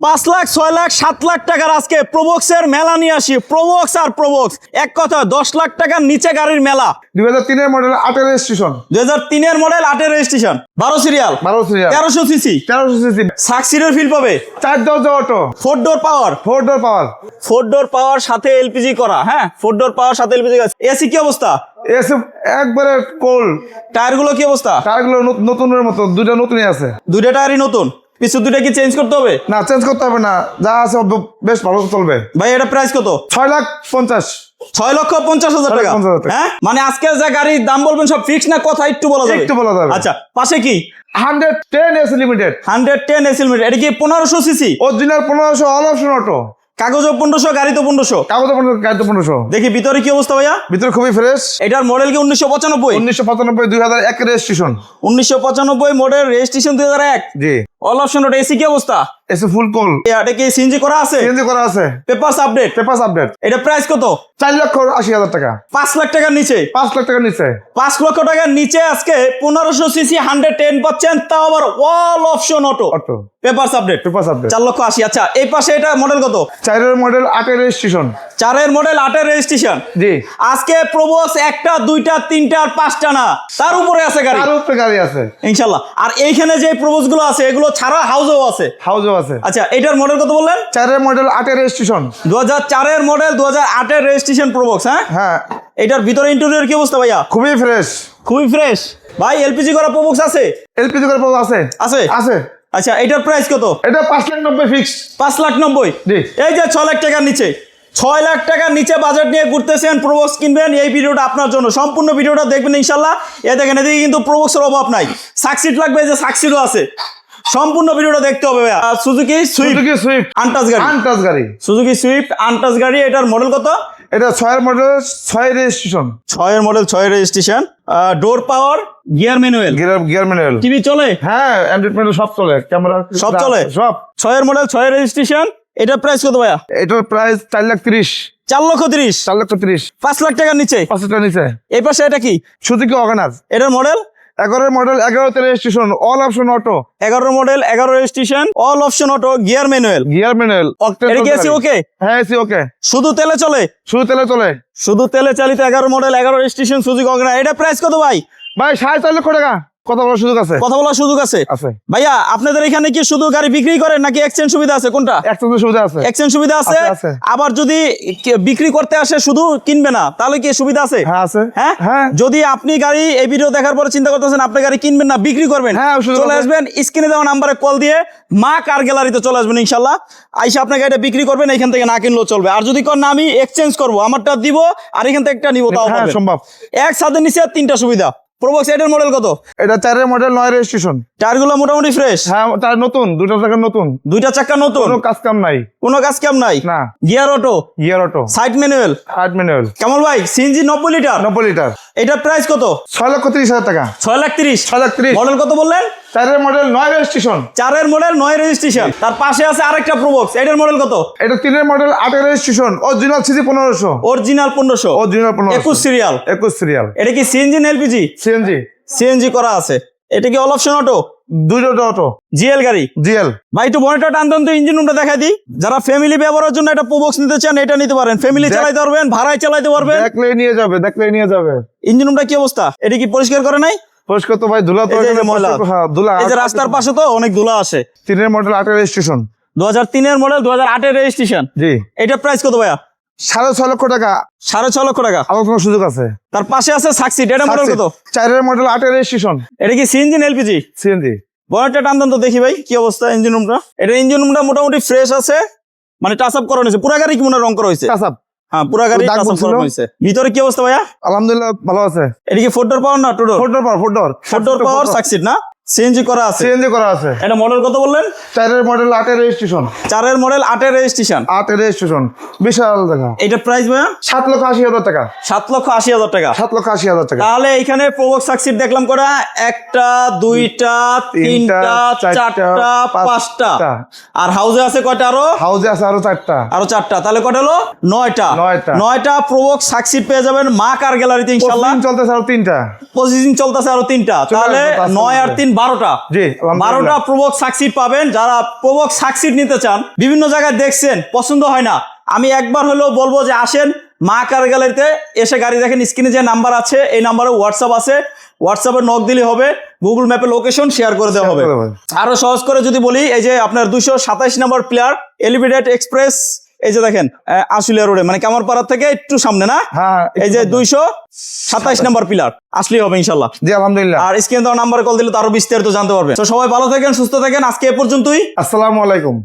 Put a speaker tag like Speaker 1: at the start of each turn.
Speaker 1: 5 লাখ 6 লাখ 7 লাখ টাকার আজকে প্রোবক্সের মেলা নিয়ে আসি। প্রোবক্স আর প্রোবক্স এক কথা 10 লাখ টাকার নিচে গাড়ির মেলা।
Speaker 2: 2003 এর মডেল 8 এর রেজিস্ট্রেশন,
Speaker 1: 2003 এর মডেল 8 এর রেজিস্ট্রেশন, 12 সিরিয়াল, 1300 সিসি,
Speaker 2: 1300 সিসি,
Speaker 1: সাকসিডের ফিল পাবে,
Speaker 2: 4 দরজা অটো,
Speaker 1: 4 ডোর পাওয়ার,
Speaker 2: 4 ডোর পাওয়ার,
Speaker 1: 4 ডোর পাওয়ার সাথে এলপিজি করা। হ্যাঁ, 4 ডোর পাওয়ার সাথে এলপিজি করা। এসি কি অবস্থা?
Speaker 2: এসে একবারে কোল।
Speaker 1: টায়ারগুলো কি অবস্থা?
Speaker 2: টায়ারগুলো নতুনের মতো, দুটো নতুনই আছে।
Speaker 1: দুইটা টায়ারই নতুন, পিছু দুইটা কি চেঞ্জ করতে হবে?
Speaker 2: না, চেঞ্জ করতে হবে না, যা আছে বেশ ভালো চলবে।
Speaker 1: ভাই এটা প্রাইস কত?
Speaker 2: 6,50,000।
Speaker 1: 6,50,000 টাকা।
Speaker 2: 6,50,000 টাকা।
Speaker 1: হ্যাঁ, মানে আজকে যা গাড়ির দাম বলবেন সব ফিক্স না, কথা একটু বলা যাবে?
Speaker 2: একটু বলা যাবে।
Speaker 1: আচ্ছা, পাশে কি
Speaker 2: 110 এসি লিমিটেড,
Speaker 1: 110 এসি লিমিটেড, এটা কি 1500 CC?
Speaker 2: Original 1500, all option auto,
Speaker 1: কাগজও 1500, গাড়ি তো 1500।
Speaker 2: কাগজে 1500, গাড়িতে 1500।
Speaker 1: দেখি ভিতরে কি অবস্থা ভাইয়া?
Speaker 2: ভিতরে খুবই ফ্রেশ।
Speaker 1: এটার মডেল কি 1995?
Speaker 2: 1995, 2001 এর রেজিস্ট্রেশন।
Speaker 1: 1995 model, registration 2001।
Speaker 2: জি।
Speaker 1: অল অপশন ওটা। এসি কি অবস্থা?
Speaker 2: এসে ফুল কোল।
Speaker 1: এটা কি সিএনজি করা আছে?
Speaker 2: সিএনজি করা আছে।
Speaker 1: Papers update.
Speaker 2: Papers update.
Speaker 1: এটা প্রাইস কত?
Speaker 2: 4,80,000 টাকা।
Speaker 1: 5 লাখ টাকার নিচে।
Speaker 2: 5 লাখ টাকার নিচে।
Speaker 1: 5 লক্ষ টাকার নিচে আজকে 1500 সিসি 110 পাচ্ছেন, তাও আবার all option auto.
Speaker 2: Auto.
Speaker 1: Papers update.
Speaker 2: Papers update.
Speaker 1: 4,80,000। আচ্ছা, এই পাশে এটা মডেল কত?
Speaker 2: 4 এর মডেল 8 এর রেজিস্ট্রেশন।
Speaker 1: 4 এর মডেল 8 এর রেজিস্ট্রেশন।
Speaker 2: জি।
Speaker 1: আজকে প্রোবক্স একটা, দুইটা, তিনটা আর পাঁচটা না, তার উপরে আছে গাড়ি।
Speaker 2: তার উপরে গাড়ি আছে
Speaker 1: ইনশাআল্লাহ। আর এইখানে যে প্রোবক্স গুলো আছে এগুলো ছাড়া হাউসও আছে।
Speaker 2: হাউসও আছে।
Speaker 1: আচ্ছা, এটার মডেল কত বললেন?
Speaker 2: 4 এর মডেল 8 এর রেজিস্ট্রেশন।
Speaker 1: 2004 এর মডেল, 2008 এর রেজিস্ট্রেশন প্রোবক্স। হ্যাঁ,
Speaker 2: হ্যাঁ,
Speaker 1: এটার ভিতরে ইন্টেরিয়র কি অবস্থা ভাইয়া?
Speaker 2: খুবই ফ্রেশ।
Speaker 1: খুবই ফ্রেশ। ভাই এলপিজি করা প্রোবক্স আছে?
Speaker 2: এলপিজি করে পাওয়া আছে।
Speaker 1: আছে।
Speaker 2: আছে।
Speaker 1: আচ্ছা, এটার প্রাইস কত?
Speaker 2: এটা 5,90,000 ফিক্স।
Speaker 1: 5,90,000।
Speaker 2: জি।
Speaker 1: এই যে 6 লাখ টাকার নিচে, 6 লাখ টাকার নিচে বাজেট নিয়ে ঘুরতেছেন, প্রোবক্স কিনবেন, এই ভিডিওটা আপনার জন্য। সম্পূর্ণ ভিডিওটা দেখবেন ইনশাল্লাহ। এ দেখেন, এদিকে কিন্তু প্রোবক্সের অভাব নাই। সাকসিড লাগবে, এই যে সাকসিডও আছে। সম্পূর্ণ ভিডিওটা দেখতে হবে ভাইয়া। সুজুকি সুইফট আনটাচ গাড়ি।
Speaker 2: আনটাচ গাড়ি।
Speaker 1: সুজুকি সুইফট আনটাচ গাড়ি। এটার মডেল কত?
Speaker 2: এটা 6 এর মডেল 6 এর রেজিস্ট্রেশন।
Speaker 1: 6 এর মডেল, 6 এর registration. Door power, gear manual.
Speaker 2: Gear manual.
Speaker 1: TV চলে?
Speaker 2: হ্যাঁ, অ্যান্ড্রয়েড ম্যানুয়াল সব চলে, ক্যামেরা
Speaker 1: সব চলে।
Speaker 2: সব।
Speaker 1: 6 এর মডেল, 6 এর রেজিস্ট্রেশন। এটার প্রাইস কত ভাইয়া?
Speaker 2: এটার প্রাইস 4,30,000।
Speaker 1: 4,30,000।
Speaker 2: 4,30,000।
Speaker 1: 5 লাখ টাকার নিচে।
Speaker 2: 5 টাকা নিচে।
Speaker 1: এই পাশে এটা কি?
Speaker 2: Suzuki Wagner.
Speaker 1: এটার মডেল
Speaker 2: 11 এর মডেল, 11 তে registration, all option auto.
Speaker 1: 11 model, 11 registration, all option auto, gear manual.
Speaker 2: Gear manual.
Speaker 1: এটা কি এসি ওকে?
Speaker 2: হ্যাঁ, এসি ওকে।
Speaker 1: শুধু তেলে চলে?
Speaker 2: শুধু তেলে চলে।
Speaker 1: শুধু তেলে চালিত 11 মডেল, 11 রেজিস্ট্রেশন, সুজুকি ওয়াগনার। এটা প্রাইস কত ভাই?
Speaker 2: ভাই 4.5 লক্ষ টাকা। কথা বলার সুযোগ আছে।
Speaker 1: কথা বলার সুযোগ আছে?
Speaker 2: আছে।
Speaker 1: ভাইয়া আপনাদের এখানে কি শুধু গাড়ি বিক্রি করেন নাকি এক্সচেঞ্জ সুবিধা আছে? কোনটা?
Speaker 2: এক্সচেঞ্জের সুবিধা আছে।
Speaker 1: এক্সচেঞ্জ সুবিধা আছে।
Speaker 2: আছে।
Speaker 1: আবার যদি বিক্রি করতে আসে, শুধু কিনবে না, তাহলে কি সুবিধা আছে?
Speaker 2: হ্যাঁ, আছে।
Speaker 1: হ্যাঁ,
Speaker 2: হ্যাঁ।
Speaker 1: যদি আপনি গাড়ি এই ভিডিও দেখার পরে চিন্তা করতেছেন আপনি গাড়ি কিনবেন না, বিক্রি করবেন,
Speaker 2: হ্যাঁ, সুযোগ
Speaker 1: চলে
Speaker 2: আছে।
Speaker 1: আসবেন স্ক্রিনে দেওয়া নাম্বারে কল দিয়ে মা কার গ্যালারিতে চলে আসবেন ইনশাল্লাহ। আইসা আপনার গাড়িটা বিক্রি করবেন, এখান থেকে না কিনলেও চলবে। আর যদি কোন আমি এক্সচেঞ্জ করবো, আমারটা দিব আর এখান থেকে একটা নিব, তাও
Speaker 2: হ্যাঁ,
Speaker 1: পাবেন।
Speaker 2: সম্ভব।
Speaker 1: এক সাথে নিচে 3টা সুবিধা। প্রোবক্স এটার মডেল কত?
Speaker 2: এটা 4 এর মডেল, 9 রেজিস্ট্রেশন।
Speaker 1: টায়ারগুলো মোটামুটি ফ্রেশ?
Speaker 2: হ্যাঁ, তার নতুন, দুটো চাকা নতুন,
Speaker 1: দুইটা চাকা নতুন,
Speaker 2: কোনো কাজ কাম নাই।
Speaker 1: কোনো কাজ কাম নাই।
Speaker 2: না।
Speaker 1: Gear auto,
Speaker 2: gear auto,
Speaker 1: side manual.
Speaker 2: Hard manual.
Speaker 1: Kamal ভাই সিএনজি 90 লিটার,
Speaker 2: 90 লিটার।
Speaker 1: এটার প্রাইস কত?
Speaker 2: 6,30,000 টাকা।
Speaker 1: 6,30,000।
Speaker 2: 6,30,000।
Speaker 1: মডেল কত বললেন?
Speaker 2: 4 এর মডেল, 9 রেজিস্ট্রেশন।
Speaker 1: 4 এর মডেল, 9 রেজিস্ট্রেশন। তার পাশে আছে আরেকটা প্রোবক্স, এটার মডেল কত?
Speaker 2: এটা 3 এর মডেল, 8 এর registration, original CC 1500।
Speaker 1: Original 1500।
Speaker 2: Original 1500।
Speaker 1: 21 serial.
Speaker 2: 21 serial.
Speaker 1: এটা কি সিএনজি না এলপিজি?
Speaker 2: সিএনজি।
Speaker 1: সিএনজি করা আছে। এটা কি অল অপশন অটো?
Speaker 2: দুটো অটো।
Speaker 1: জিএল গাড়ি।
Speaker 2: জিএল।
Speaker 1: ভাই একটু বনেটটা টানতেন তো, ইঞ্জিন রুমটা দেখাই দিই। যারা ফ্যামিলি ব্যবহারের জন্য এটা প্রোবক্স নিতে চান, এটা নিতে পারেন। ফ্যামিলি চালাতে পারবেন, ভাড়ায় চালাতে পারবেন।
Speaker 2: দেখলেই নিয়ে যাবে, দেখলেই নিয়ে যাবে।
Speaker 1: ইঞ্জিন রুমটা কি অবস্থা? এটা কি পরিষ্কার করে নাই?
Speaker 2: পরিষ্কার তো ভাই, ধুলা তো।
Speaker 1: এই যে ময়লা।
Speaker 2: হ্যাঁ, ধুলা।
Speaker 1: এই যে রাস্তার পাশে তো অনেক ধুলা আসে।
Speaker 2: 3 এর মডেল, 8 এর রেজিস্ট্রেশন।
Speaker 1: 2003 এর মডেল, 2008 এর রেজিস্ট্রেশন।
Speaker 2: জি।
Speaker 1: এটা প্রাইস কত ভাইয়া?
Speaker 2: 6.5 লক্ষ টাকা।
Speaker 1: 6.5 লক্ষ টাকা।
Speaker 2: আলোচনার সুযোগ আছে।
Speaker 1: তার পাশে আছে সাকসিড। এটা মডেল কত?
Speaker 2: 4 এর মডেল, 8 এর রেজিস্ট্রেশন।
Speaker 1: এটা কি সিএনজি না এলপিজি?
Speaker 2: সিএনজি।
Speaker 1: বনেটটা টানতেন তো দেখি ভাই কি অবস্থা ইঞ্জিন রুমটা। এটা ইঞ্জিন রুমটা মোটামুটি ফ্রেশ আছে, মানে টাচ আপ করা হয়েছে। পুরা গাড়ি কি মনে রং করা হয়েছে?
Speaker 2: কাসাব।
Speaker 1: হ্যাঁ, পুরা গাড়ি
Speaker 2: দাগ
Speaker 1: টাচ আপ
Speaker 2: বলছিল।
Speaker 1: করা হয়েছে। ভিতরে কি অবস্থা ভাইয়া?
Speaker 2: আলহামদুলিল্লাহ ভালো আছে।
Speaker 1: এটা কি 4 ডোর পাওয়ার না 2 ডোর?
Speaker 2: 4 ডোর পাওয়ার, 4 ডোর।
Speaker 1: 4 ডোর পাওয়ার সাকসিড না? সিএনজি করা আছে।
Speaker 2: সিএনজি করা আছে।
Speaker 1: এটা মডেল কত বললেন?
Speaker 2: 4 এর মডেল, 8 এর রেজিস্ট্রেশন।
Speaker 1: 4 এর মডেল, 8 এর রেজিস্ট্রেশন।
Speaker 2: 8 এর রেজিস্ট্রেশন। বিশাল টাকা।
Speaker 1: এটা প্রাইস ভাইয়া?
Speaker 2: 7,80,000 টাকা।
Speaker 1: 7,80,000 টাকা।
Speaker 2: 7,80,000 টাকা।
Speaker 1: তাহলে এখানে প্রোবক্স সাকসিড দেখলাম করা, একটা, দুইটা, তিনটা, চারটা, পাঁচটা। আর হাউসে আছে কয়টা?
Speaker 2: হাউসে আছে আরো 4টা।
Speaker 1: আরো 4টা। তাহলে কয়টা হলো? 9টা। 9টা প্রোবক্স সাকসিড পেয়ে যাবেন মা কার গ্যালারিতে ইনশাআল্লাহ।
Speaker 2: চলতেছে আরো 3টা।
Speaker 1: প্রসেসিং চলতেছে আরো 3টা। তাহলে 9 আর 3 12টা
Speaker 2: জি
Speaker 1: 12টা প্রোবক্স সাকসিড পাবেন। যারা প্রোবক্স সাকসিড নিতে চান, বিভিন্ন জায়গায় দেখছেন পছন্দ হয় না, আমি একবার হলেও বলবো যে আসেন মা কার গ্যালারিতে এসে গাড়ি দেখেন। স্ক্রিনে যে নাম্বার আছে এই নাম্বারে হোয়াটসঅ্যাপ আছে, হোয়াটসঅ্যাপে নক দিলে হবে, গুগল ম্যাপে লোকেশন শেয়ার করে দেওয়া হবে। আরো সহজ করে যদি বলি, এই যে আপনার 227 নম্বর প্লেয়ার এলিভেটেড এক্সপ্রেস, এই যে দেখেন আশুলিয়া রোডে, মানে কামারপাড়া থেকে একটু সামনে না,
Speaker 2: হ্যাঁ
Speaker 1: এই যে 227 নম্বর পিলার আসলেই হবে ইনশাল্লাহ।
Speaker 2: জি আলহামদুলিল্লাহ।
Speaker 1: আর স্ক্রিনে দেওয়া নাম্বারে কল দিলে তো আরো বিস্তারিত জানতে পারবেন। তো সবাই ভালো থাকেন, সুস্থ থাকেন, আজকে এ পর্যন্তই।
Speaker 2: আসসালামু আলাইকুম।